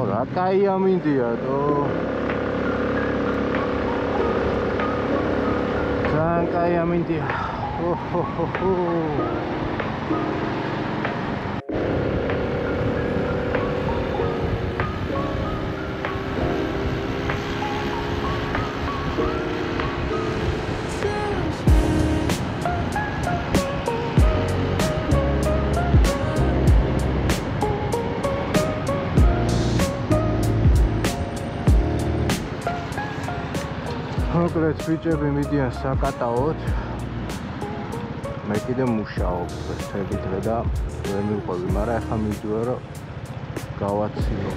რა კაი ამინდია თო ძალიან კაი ამინდია მოკლედ ბიჭები მიდიან საკატაოდ მე კიდე მუშაობ წელი დღე და ვერ მივყვები მაგრამ ახლა მიდიო რომ გავაცილო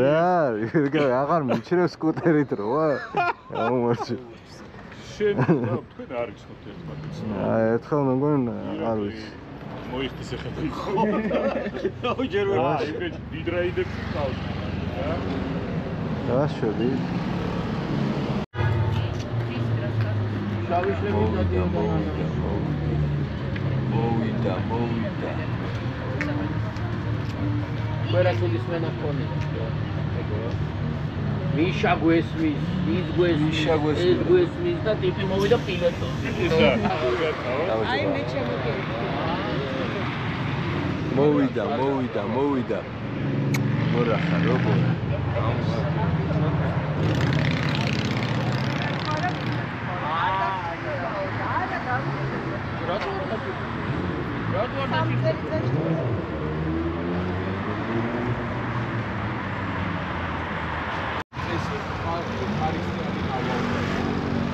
რა აღარ მიჩნევ სკუტერით როა ამომარჩი შენ თქვენ არ იცნობთ ერთმანეთს ერთხელ მეგონა არ ვიცი მოიხდის ეხება ხო ჯერ ვერ ეგრე დიდრაიდებს ყავს რა შევი შავიშლები მოვიდა Where is man upon it? Misha Guesmis, is Guesmis, that if you move the pilot. I'm the champion. Movida. Mora Harobo.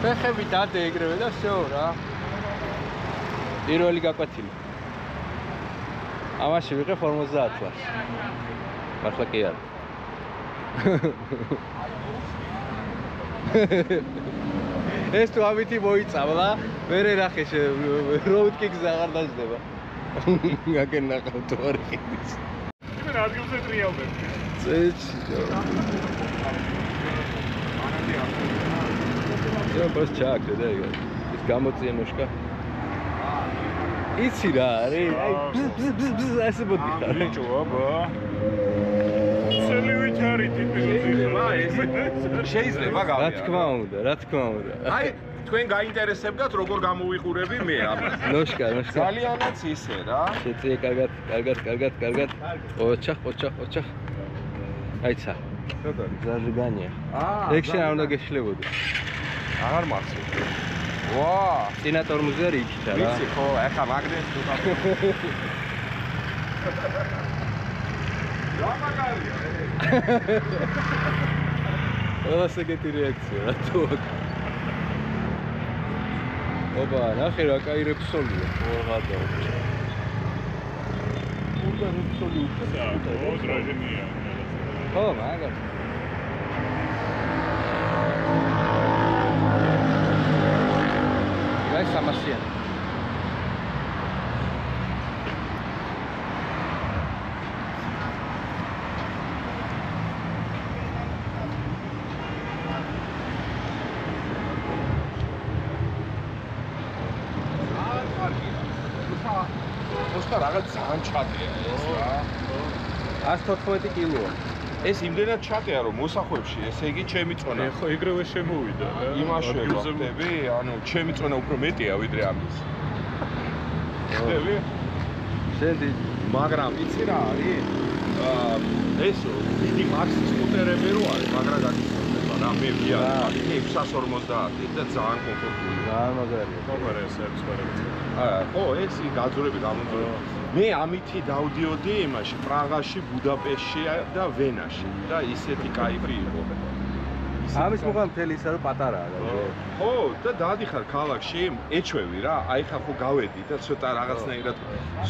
ფეხები დადეეგრევე და всё რა. პირველი გაკვეთილი. ამაში ვიყე 50 ლარს. მართლა კი არა. ეს თუ ამითი მოიწავლა, მერე ნახე road kick-ს აღარ დაждდება. გაგენ ნახავ თუ არ იყიდის. იმენ ადგილზე ტრიალდებ. წეჩი. Ja, was chak, da ja. Das გამოწია ნოშკა. იცი რა არის? აი ასე მოდიხარ. ბიჭო, აბა. სელივით არის ტიპი. შეიძლება გავია. რა თქმა უნდა. აი, თქვენ გაინტერესებდათ როგორ გამოვიყურები მე აბა. ნოშკა. ძალიანაც ისე რა. შეწიე კარგად. ოჩახ. აიცა. ზაჟგანია. ეგ შენ არ უნდა გეშლებოდი. აღარ მახსოვს. ვა, წინა ტორმუზი არ იქითა რა. ვიცი ხო, ახლა მაგდენს თუ რა მაგარია. ყველას ეგეთი რეაქცია რა თუ. ოპა, ნახე რა კაი რეპსოლია. ოღადა. ურდა რეპსოლი უკეთ. ოდრაჟენია. ხო, მაგარ. Vai samasian. მოსტა რაღაც ძალიან ჩატეა ეს რა. 114 კილოა. ეს იმდენად ჩატეა რომ მოსახვებში ესე იგი ჩემი წონა. ხო ეგრევე შემოვიდა რა. იმაში ვახტები, ანუ ჩემი წონა უფრო მეტია ვიდრე ამის. ხდები? შენდი მაგრამ იცი რა არის? ეს დიდი მაქსი სკუტერები რო არის, მაგრამ გაგიწევდება რა მე ვიარ 650 და ძალიან კომფორტულია. ძალიან მაგარია. მაგარი ეს არის ვარებიც. ხო, ეს გაძურები გამოძურები. მე ამითი დავდიოდი იმაში, პრაღაში, ბუდაპეშტში და ვენაში და ისეთი кайფი იყო. ამის მოგამ მთელი ისა რომ პატარაა რა. ხო, და დაადიხარ ქალაქში, ეჩვევი რა, აი ხა ხო გავედი და ცოტა რაღაცნაირად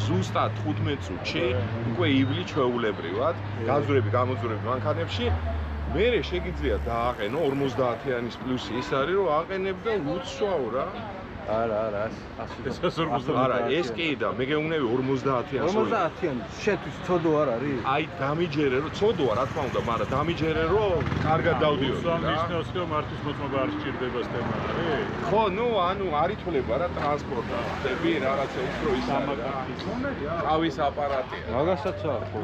ზუსტად 15 წუთში უკვე ივლი ჩვეულებრივად, გაზრები, გამოძურები მანქანებში. მე შეგიძლია დააყენო 50-ანის პლუსი ის არის რომ აყენებ და უცვაო რა. არა, არა, ეს კი და მე გეუბნები 50-იანს. 50-იანი შენთვის ცოდო არ არის? აი დამიჯერე რომ ცოდოა რა თქმა უნდა, მაგრამ დამიჯერე რომ კარგად დავდიოდი რა. სამისნოს რომ მართვის მოწმობა არ სჭირდება სტემა არის? ხო, ნუ ანუ არ ითვლება რა ტრანსპორტები, რაღაცა უფრო ის არის რა. ყავის აპარატია. მაგასაც არ ხო?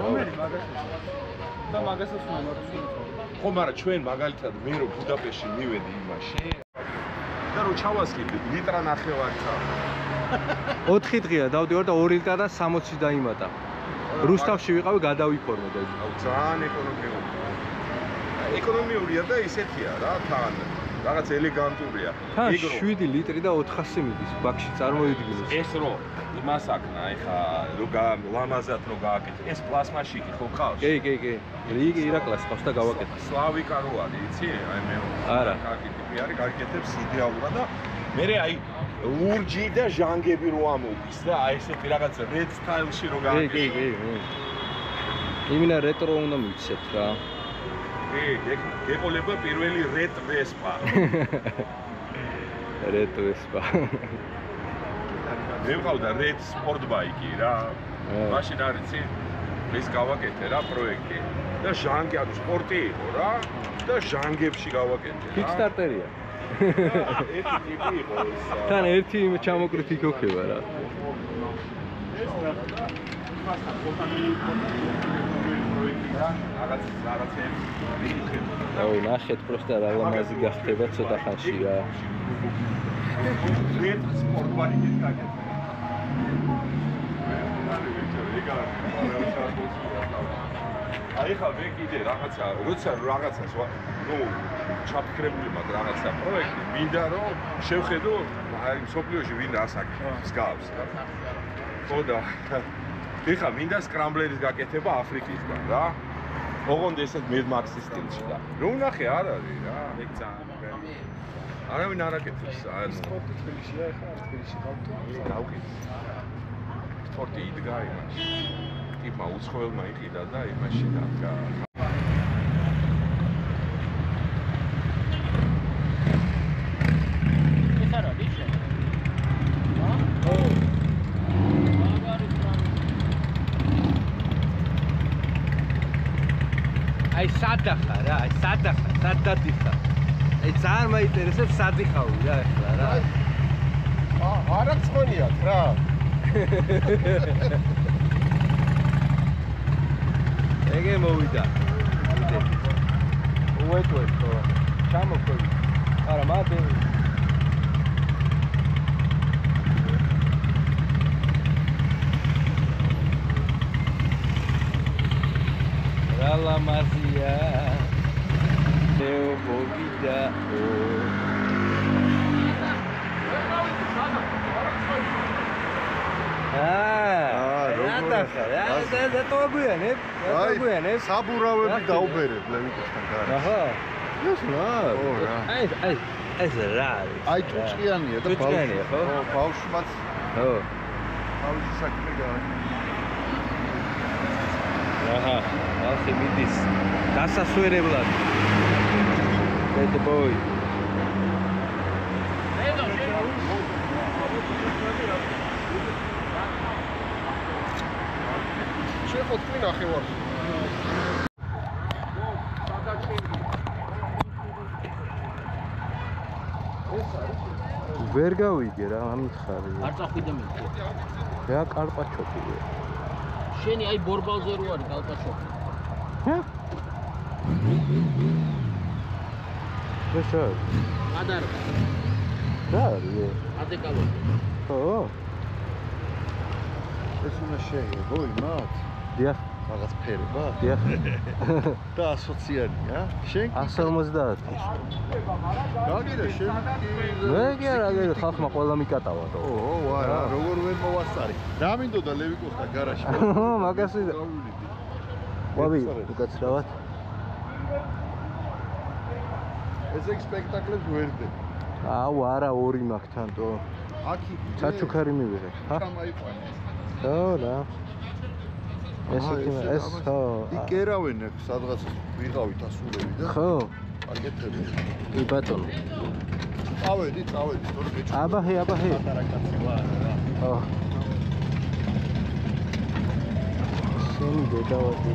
და მაგასაც მომარცხი. ხო, მაგრამ ჩვენ მაგალითად მე რომ ბუდაპეშტში მივედი იმაში და რომ ჩავასკიდე ლიტრა ნახევარცა 4 დღეა დავდივარ და 2 ლიტრა და 60 დაიმატა. რუსთავში ვიყავი გადავიფორმე და ძალიან ეკონომიურია და ისეთია რა თან რაღაც ელეგანტურია. თან 7 ლიტრი და 400 მიდის ბაქში წარმოიდგინოს. ეს რო იმას აქნა, ეხა რო ლამაზად რო გააკეთე. ეს პლასმაში კი ხო ხავს? კი. რიგი ირაკლას ხავს და გავაკეთე. სლავიკა რო არის, იცი? აი მე არა. კარგი ტიპი არის, გაიკეთებს იდეალურად და მე აი ლურჯი და ჟანგები რო ამოდის და აი ესეთი რაღაც red style-ში რო გააკეთე. კი. იმინა რეტრო უნდა მივცეთ რა. გეყოლება პირველი red Vespa. red Vespa. მე ვყავდა red sport bike-ი რა. მაშინ არიცი? ეს გავაკეთე რა პროექტი. და ჟანგი ანუ სპორტი იყო რა და ჟანგებში გავაკეთე რა. Kickstarter-ია. ერთი ტიპი იყო ეს. თან ერთი ჩამოკრით იქოქება რა. აუ ნახეთ პროსტა რა ლამაზი გახდება ცოტა ხანში რა. red sport bike-ის გაკეთე. აი ხა მე კიდე რაღაცა, როცა რაღაცას ნუ ჩაფიქრებული მაქვს რაღაცა პროექტი, მინდა რომ შევხედო აი სოფლიოში ვინ ასაკეთებს გავს რა. ხო და ეხა მინდა სკრამბლერის გაკეთება აფრიკისგან რა. ოღონდ ესეთ Mad Max-ის სტილში და რო ნახე არ არის რა. ეგ ძალიან არავინ არ აკეთებს ანუ სპორტი თბილისია ეხა თბილისში გავთო. გავკეთე. სპორტი იდგა იმაში. ტიპმა უცხოელმა იყიდა და იმაში დადგა. ეს არა დიშე. აი სადახა რა, აი სადახა, სადადიხა. აი ძალიან მაინტერესებს სადიხავი რა ახლა რა. არა ცხონიათ რა. ეგე მოვიდა. უეთვეთ ხო. ჩამოხვევი. არა, მადე. რა ლამაზია. ეო მოვიდა. და თოგვიანებ? თოგვიანებ? საბურავები დაუბერებ ლევიტოსთან გარეთ. აჰა. ეს რა? ო რა. აი ეს რა არის? აი წუწყიანია და წუწყიანია, ხო? ხო, ბავშვმაც ხო. თავისი საქმე გააკეთა. აჰა, ახი მიდის დასასვერებლად. Bad boy. შეხო თქვი ნახევარში. ვერ გავიგე რა ამითხარი. არ წახვიდე მე. რა კარპაჩოკია. შენი აი ბორბალზე რო არის კალპაშოკი. ეს არის. ადარ. რა არის? ადეკალო. ხო. ეს უნდა შეიღო იმათ. დიახ. რაღაც ფერება. დიახ. და 120-იანია? შენ 150. გაგიდა შენ მე კი არა, ხალხმა ყველა მიკატავა თო. ო, ვარა, როგორ ვერ მოვასწარი. რა მინდოდა ლევიკოსთან გარაში? მაგასი. ვაბი, უკაცრავად. ესე სპექტაკლებს ვერდე. აუ არა ორი მაქვს თანტო. აქი ჩაჩუქარი მივიღე. ხა? ჩამაიყვანე. ხო რა. ეს ხო. იკერავენ აქ სადღაც ვიღავით ასულები და ხო. აკეთები. კი ბატონო. წავედი, თორე მეჩვენა. აბაჰე. პატარა კაცი ვარ რა. ხო. შენი დედავადი.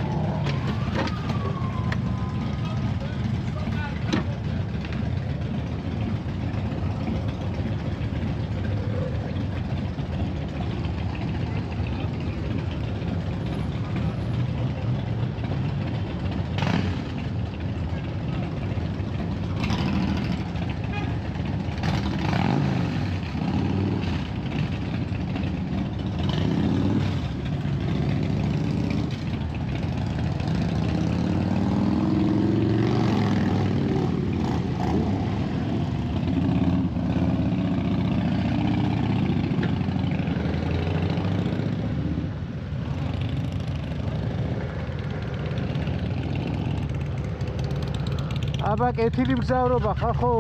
აბა კეთილი მგზავრობა ხახო.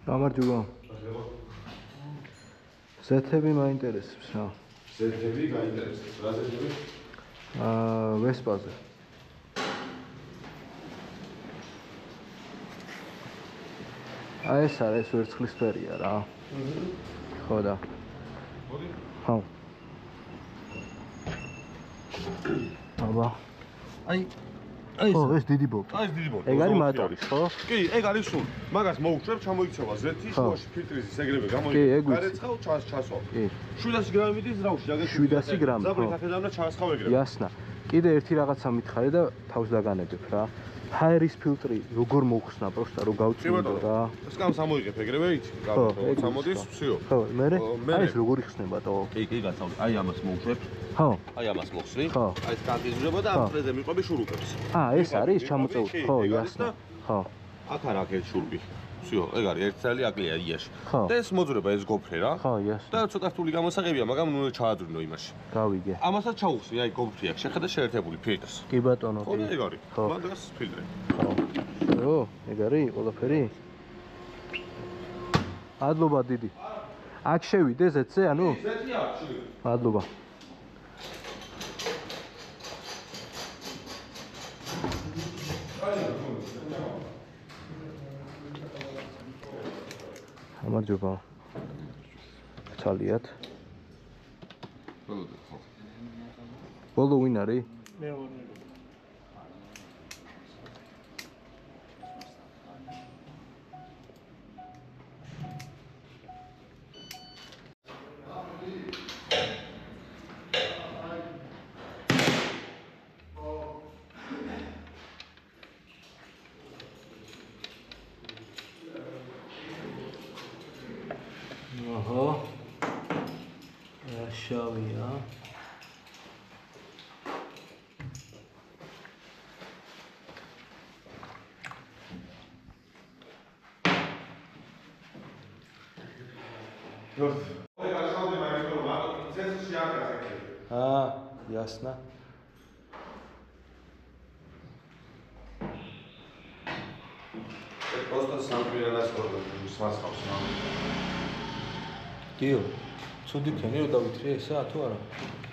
გამარჯობა. ზეთები მაინტერესებს რა. ზეთები გაინტერესებს. რა ზეთები? ვესპაზე. აი ეს არის ვერცხლისფერია რა. ხო და. მოდი. ხო. აბა. აი ო, ეს დიდი ბოკი. აი ეს დიდი ბოკი. ეგ არის მატორი, ხო? კი, ეგ არის სულ. მაგას მოუჭრებ, ჩამოიქცევა ზეთი, შუაში ფილტრის ეგრევე კი, ეგ გამოიქცევა. ვიცი. გარეცხავ, ჩასვავ. კი. 700 გრამი მიდის ზრაუში, აგერ 700 გრამი, ხო. ზაბრით აქედან და ჩასხავ ეგრევე. იასნა. კიდე ერთი რაღაცა მითხარი და თავს დაგანებებ რა. ჰაერის ფილტრი როგორ მოხსნა, პროსტა რო გავწმინდო რა. სკამს ამოიღებ ეგრევე იცი, გავხო, წამოდის, ვსიო. ხო, მე აი ეს როგორ იხსნება თო? კი, გაცავდი. აი ამას მოუშვებ. ხო. აი ამას მოხსნი. ხო. აი ეს კანტიზურება და ამ წრეზე მიყვები შურუპებს. ეს არის ჩამოწეული. ხო, იასნა. ხო. აქ არ აქვს შურუპი. ვსიო, ეგ არის ერთ წელი აკლია იაში. ხო. და ეს მოძრება ეს გოფრე რა. ხო, იასნა. და ცოტა რთული გამოსაღებია, მაგრამ ნუ ჩაადრინო იმაში. გავიგე. ამასაც ჩაუხსნი, აი გოფრი აქვს, შეხედა შეერთებული ფილტრს. კი ბატონო, ხო, კი. ეგ არის. ხო. მაგას ფილტრი. ხო. ო, ეგ არის ყველაფერი? მადლობა დიდი. აქ შევიდე ზეთზე, ანუ? ზეთი აქვს, შევიდე. მადლობა. გამარჯობა. ცალიათ. ბოლო ვინ არის? მე ვარ. აჰა. შავია. ясно. Просто сам перенес смасхავს რა. კიო, ცუდი ქენი რომ დავითრე ესა თუ არა?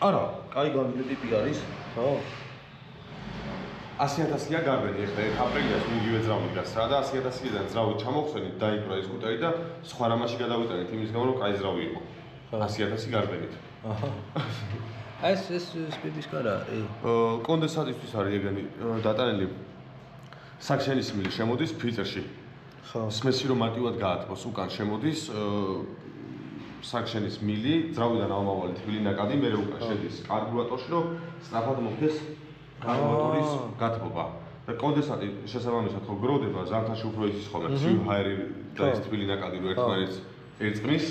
არა, კაი გამიდე ტიპი არის. ხო. 100.000-ია გარბენი ახლა აპრილიას მიგივე ძრავი გას რა და 100.000-დან ძრავი ჩამოხსენით, დაიპყრო ეს კუტერი და სხვა რამაში გადავიტანეთ იმის გამო რომ კაი ძრავი იყო. 100.000 გარბენით. აჰა. ეს სპიბის კარა არის. კონდენსატისთვის არის ეგენი დატანილი. საქშენის მილი შემოდის ფილტრში. ხო. სმესი რომ მარტივად გაატყოს, უკან შემოდის საქშენის მილი, ძრავიდან ამავალი თბილი ნაკადი, მე უკან შედის კარბურატორში, რომ სწრაფად მოხდეს კარბურატორის გათბობა. და კონდენსატი შესაბამისად ხო გროვდება, ზამთარში უფრო იცის ხოლმე, ცივი ჰაერი და ეს თბილი ნაკადი რო ერთმანეთს ერწყმის,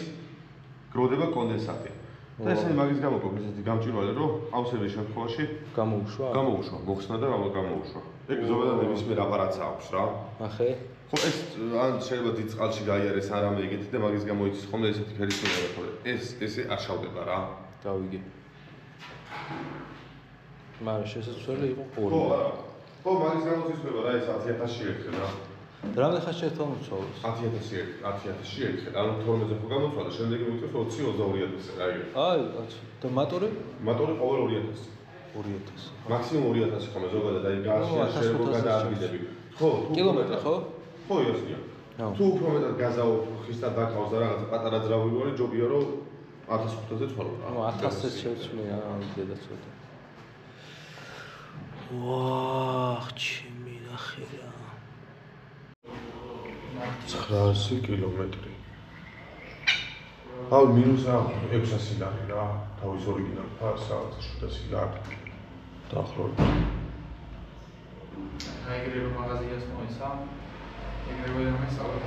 გროვდება კონდენსატი. და ესენი მაგის გამო გქონდეს ესეთი გამჭვირვალე, რომ ყავსების შემთხვევაში გამოუშვა, მოხსნა და გამოუშვა. ეგ ზოგადად ნებისმიერ აპარატს აქვს რა. ახე. ხო ეს ან შეიძლება დიდ წყალში გაიარეს არამე ეგეთი და მაგის გამო იცის ხოლმე ესეთი ფერის მიღება, ხო ესე არ შავდება რა. გავიგე. მაგრამ შესაძლებელი იყო ორი. ხო არა. ხო მაგის გამო იცისება რა ეს 100.000-ში ერთხელ რა. რამდენი ხანში ერთხელ მოწოვოს? 100.000-ში ერთხელ. ანუ 12-ზე ხო გამოწვადა, შემდეგ მოიწევს 20-22-ზე რა იგივე. აი, და მატორი? მატორი ყოველ 2,000. 2,000. მაქსიმუმ 2,000 ხომ ზოგადად აი გაზია შეიძლება გადაადგილები. ხო, კილომეტრი ხო? ხო, იასია. თუ უფრო მეტად გაზაო, ხისტად დაკავს და რაღაცა პატარა ძრავი ვარ, ჯობია რომ 1500-ზე ცვალო რა. ნუ 1000-ზე შევწმე დედა ცოტა. ვაჰ, ჩემი ნახე რა. 900 კილომეტრი. აუ მინუს რა 600 ლარი რა. თავის ორიგინალ ფარს რაღაც 700 ლარი. დაახლოებით. ეგრევე მაღაზიას მოიცა. ეგრევე ამესალა.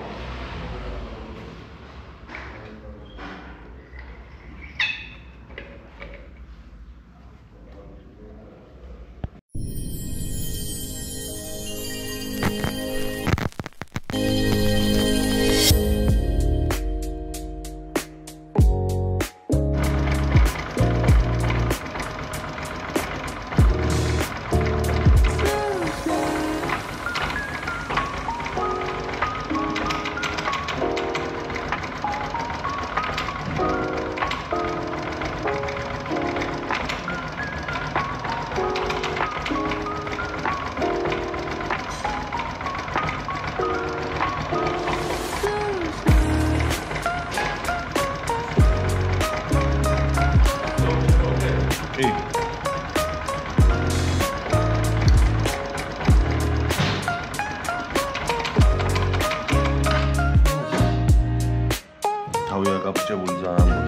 გასაჭრელი ძალიან